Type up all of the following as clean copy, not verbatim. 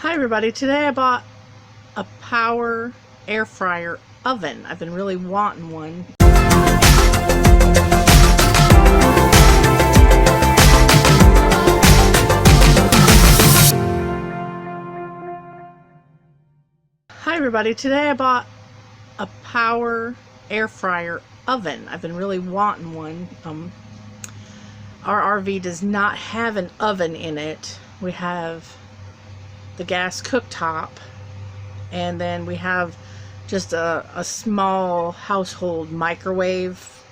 Hi everybody, today I bought a power air fryer oven. I've been really wanting one. Hi everybody, today I bought a power air fryer oven. I've been really wanting one. Our RV does not have an oven in it. We have the gas cooktop, and then we have just a small household microwave.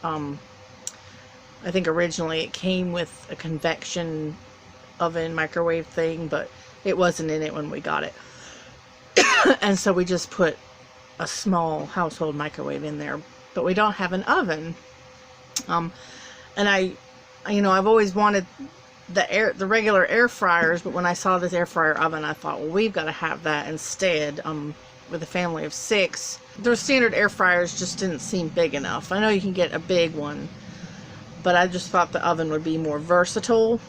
I think originally it came with a convection oven microwave thing, but it wasn't in it when we got it. And so we just put a small household microwave in there, but we don't have an oven. And I've always wanted the regular air fryers, but when I saw this air fryer oven, I thought, well, we've got to have that instead. With a family of 6, their standard air fryers just didn't seem big enough. I know you can get a big one, but I just thought the oven would be more versatile,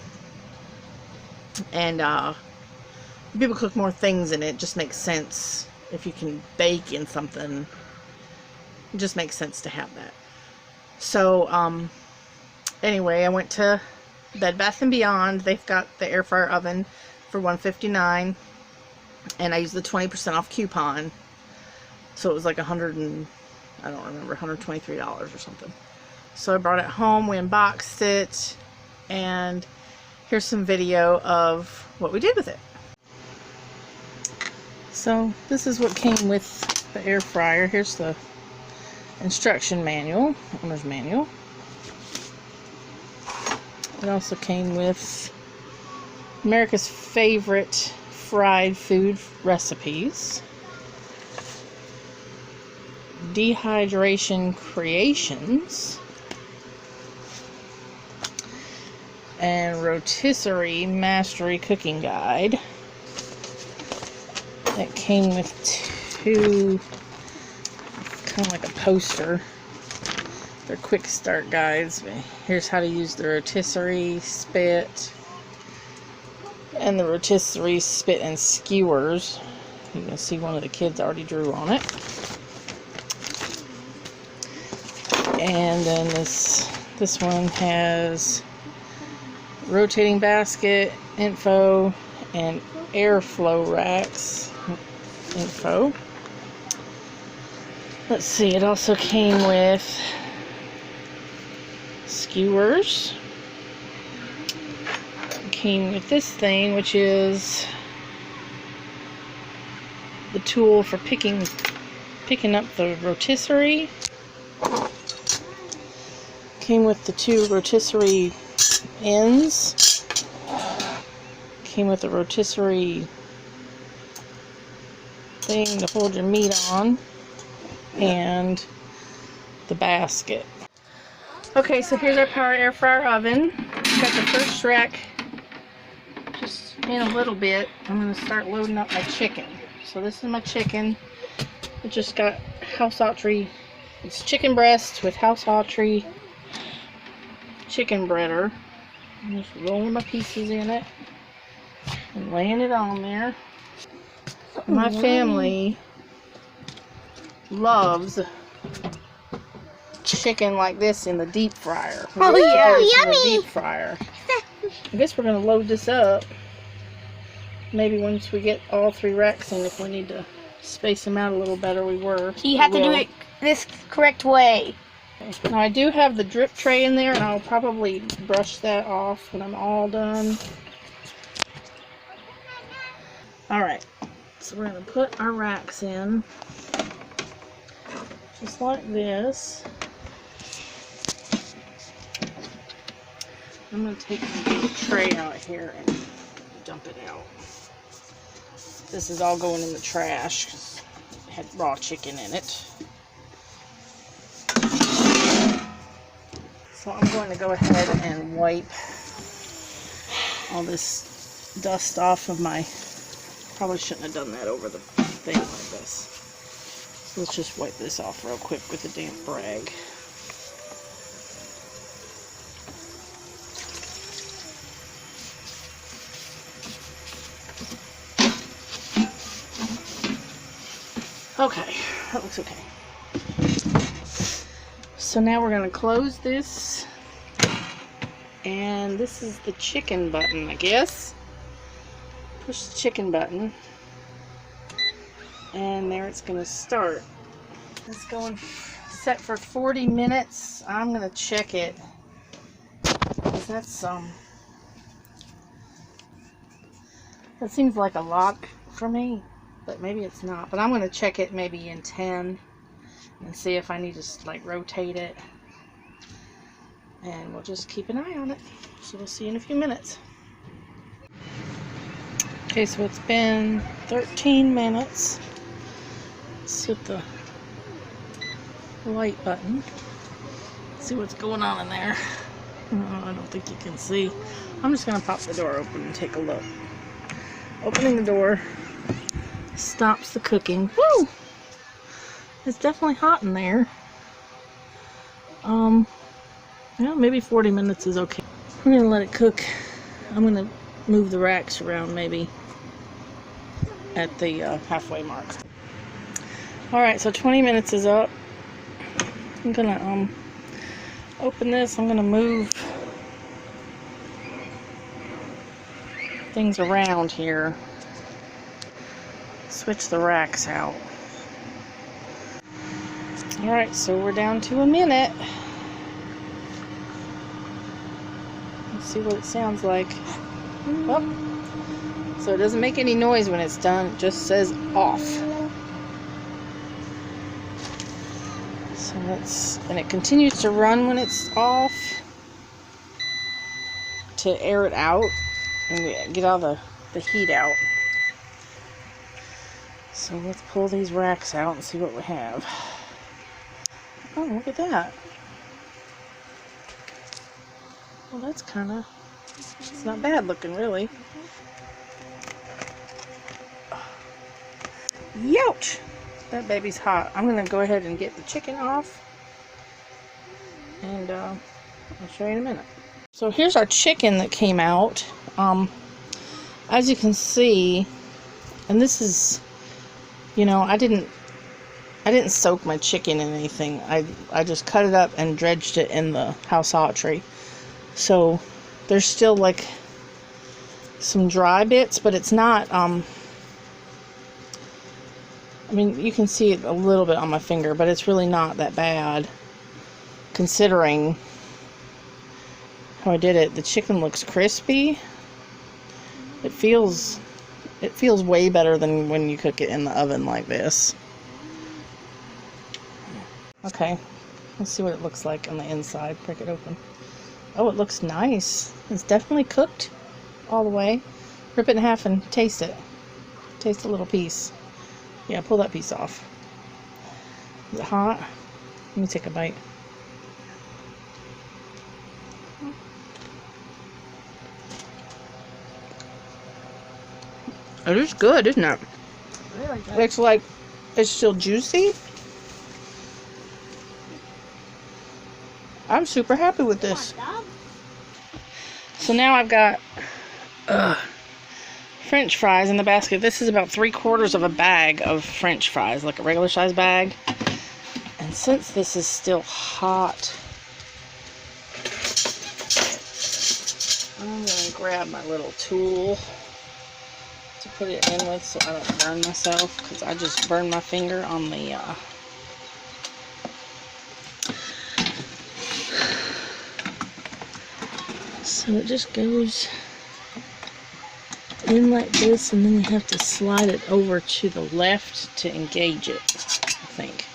and people cook more things in it. It just makes sense. If you can bake in something, it just makes sense to have that. So anyway, I went to Bed Bath & Beyond. They've got the air fryer oven for $159, and I used the 20% off coupon, so it was like $123 or something. So I brought it home, we unboxed it, and here's some video of what we did with it. So this is what came with the air fryer. Here's the instruction manual, owner's manual. It also came with America's favorite fried food recipes, dehydration creations, and rotisserie mastery cooking guide. It came with 2, kind of like a poster. They're quick start guides. Here's how to use the rotisserie spit and the rotisserie spit and skewers. You can see one of the kids already drew on it. And then this one has rotating basket info and airflow racks info. Let's see, it also came with skewers. It came with this thing, which is the tool for picking up the rotisserie. Came with the 2 rotisserie ends. Came with the rotisserie thing to hold your meat on, and the basket. Okay, so here's our power air fryer oven. Got the first rack just in a little bit. I'm going to start loading up my chicken. So this is my chicken. It just got House Autry. It's chicken breast with House Autry chicken breader. I'm just rolling my pieces in it and laying it on there. My family loves chicken like this in the deep fryer. Oh yeah, yummy! Deep fryer. I guess we're gonna load this up. Maybe once we get all 3 racks in, if we need to space them out a little better, we were. You have to do it this correct way. Now I do have the drip tray in there, and I'll probably brush that off when I'm all done. Alright, so we're going to put our racks in, just like this. I'm going to take the tray out here and dump it out. This is all going in the trash because it had raw chicken in it. So I'm going to go ahead and wipe all this dust off of my... Probably shouldn't have done that over the thing like this. So let's just wipe this off real quick with a damp rag. Okay, that looks okay. So now we're gonna close this, and this is the chicken button, I guess. Push the chicken button, and there it's gonna start. It's going set for 40 minutes. I'm gonna check it, because that seems like a lot for me, but maybe it's not. But I'm gonna check it maybe in 10 and see if I need to like rotate it, and we'll just keep an eye on it. So we'll see you in a few minutes. Okay, so it's been 13 minutes. Let's hit the light button. See what's going on in there. I don't think you can see. I'm just gonna pop the door open and take a look. Opening the door stops the cooking. Woo! It's definitely hot in there. Yeah, maybe 40 minutes is okay. We're gonna let it cook. I'm gonna move the racks around maybe at the halfway mark. Alright, so 20 minutes is up. I'm gonna open this. I'm gonna move things around here. Switch the racks out. Alright, so we're down to a minute. Let's see what it sounds like. Oh. So it doesn't make any noise when it's done, it just says off. So and it continues to run when it's off to air it out and get all the heat out. So let's pull these racks out and see what we have. Oh, look at that. Well, that's it's not bad looking, really. Youch! That baby's hot. I'm going to go ahead and get the chicken off, and I'll show you in a minute. So here's our chicken that came out. As you can see, and this is, I didn't soak my chicken in anything. I just cut it up and dredged it in the house autry. So there's still like some dry bits, but it's not, I mean, you can see it a little bit on my finger, but it's really not that bad considering how I did it. The chicken looks crispy. It feels way better than when you cook it in the oven like this. Okay, let's see what it looks like on the inside. Break it open. Oh, it looks nice. It's definitely cooked all the way. Rip it in half and taste it. Taste a little piece. Yeah, pull that piece off. Is it hot? Let me take a bite. It is good, isn't it? Really good. It's like, it's still juicy. I'm super happy with this. So now I've got French fries in the basket. This is about 3/4 of a bag of French fries, like a regular size bag. And since this is still hot, I'm going to grab my little tool to put it in with so I don't burn myself, because I just burned my finger on the so it just goes in like this, and then you have to slide it over to the left to engage it, I think.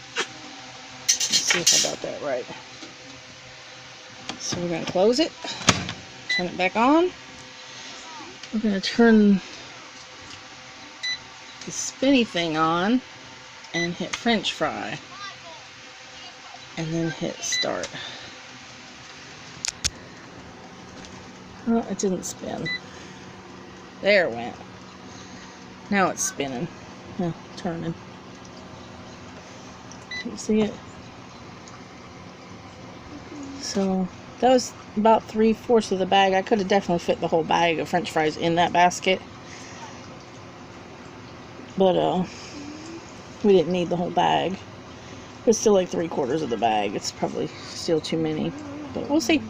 Let's see if I got that right. So we're going to close it, turn it back on. We're going to turn the spinny thing on and hit French fry, and then hit start. Oh, it didn't spin. There it went. Now it's spinning. No, turning. Can you see it? So that was about 3/4 of the bag. I could have definitely fit the whole bag of French fries in that basket. But We didn't need the whole bag. It's still like 3/4 of the bag. It's probably still too many, but we'll see.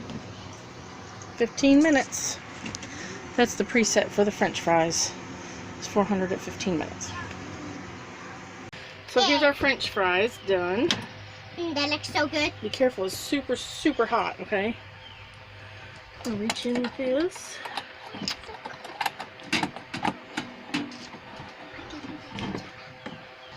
15 minutes. That's the preset for the French fries. It's 400 at 15 minutes. So here's our French fries done. That looks so good. Be careful, it's super, super hot, okay? I'll reach in with this.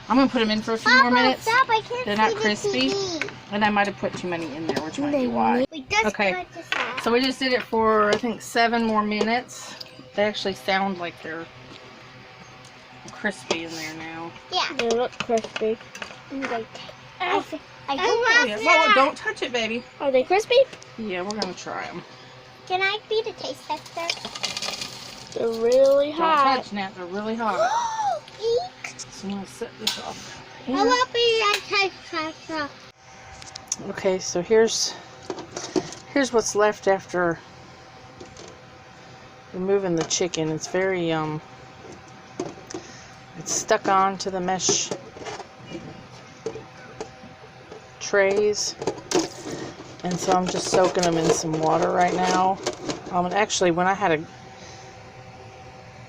I'm going to put them in for a few more minutes. Stop, I can't They're not see the crispy. TV. And I might have put too many in there, which might be why. Wait, that's Okay. good to say. So we just did it for, I think, 7 more minutes. They actually sound like they're crispy in there now. Yeah. They look crispy. I Oh, yeah. Well, don't touch it, baby. Are they crispy? Yeah, we're going to try them. Can I be the taste tester? They're really Don't hot. touch, Nat. They're really hot. Eek. So I'm going to set this off. I want to be the taste tester. Okay, so here's what's left after removing the chicken. It's very it's stuck onto the mesh trays, and so I'm just soaking them in some water right now. And actually, when I had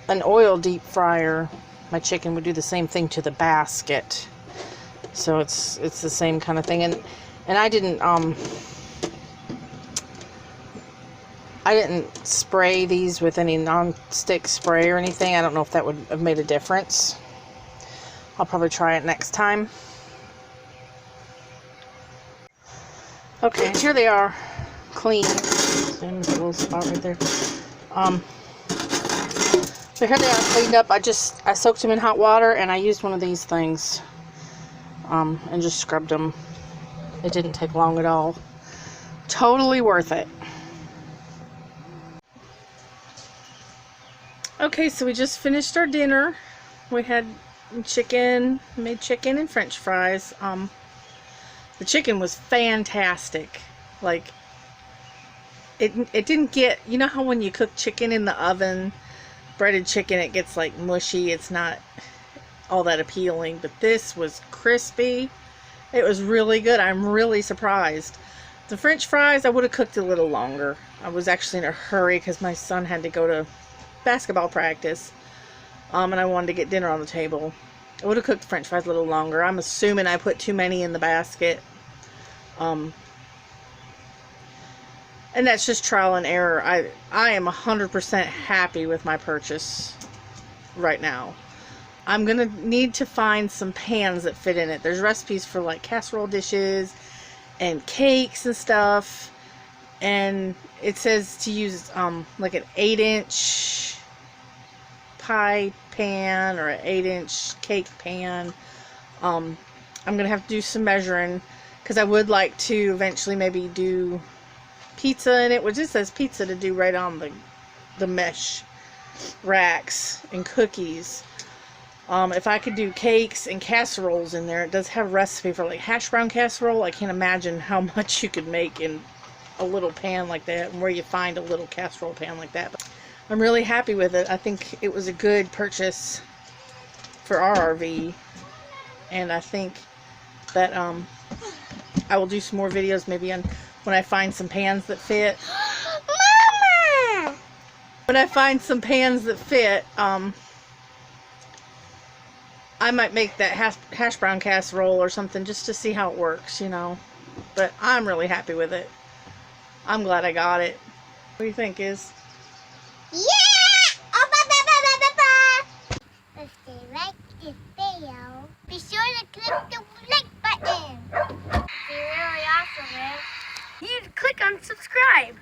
an oil deep fryer, my chicken would do the same thing to the basket. So it's the same kind of thing, and I didn't spray these with any non-stick spray or anything. I don't know if that would have made a difference. I'll probably try it next time. Okay, here they are, clean. There's a little spot right there. So here they are, cleaned up. I soaked them in hot water, and I used one of these things, and just scrubbed them. It didn't take long at all. Totally worth it. Okay, so we just finished our dinner. We had chicken, made chicken and French fries. The chicken was fantastic. Like, it didn't get, you know how when you cook chicken in the oven, breaded chicken, it gets like mushy. It's not all that appealing, but this was crispy. It was really good. I'm really surprised. The French fries, I would have cooked a little longer. I was actually in a hurry because my son had to go to basketball practice, and I wanted to get dinner on the table. I would have cooked French fries a little longer. I'm assuming I put too many in the basket. And that's just trial and error. I am 100% happy with my purchase right now. I'm going to need to find some pans that fit in it. There's recipes for like casserole dishes and cakes and stuff. And it says to use like an 8-inch pie pan or an 8-inch cake pan. I'm going to have to do some measuring because I would like to eventually maybe do pizza in it, which it says pizza to do right on the mesh racks, and cookies. If I could do cakes and casseroles in there, it does have a recipe for like hash brown casserole. I can't imagine how much you could make in a little pan like that, and where you find a little casserole pan like that. But I'm really happy with it. I think it was a good purchase for our RV, and I think that I will do some more videos maybe on when I find some pans that fit. Mama! When I find some pans that fit, I might make that hash brown casserole or something just to see how it works, you know. But I'm really happy with it. I'm glad I got it. What do you think, Is? Yeah! Oh, ba, ba, ba, ba, ba, ba. If you like this video, be sure to click the like button. It'd be really awesome, man. You click on subscribe.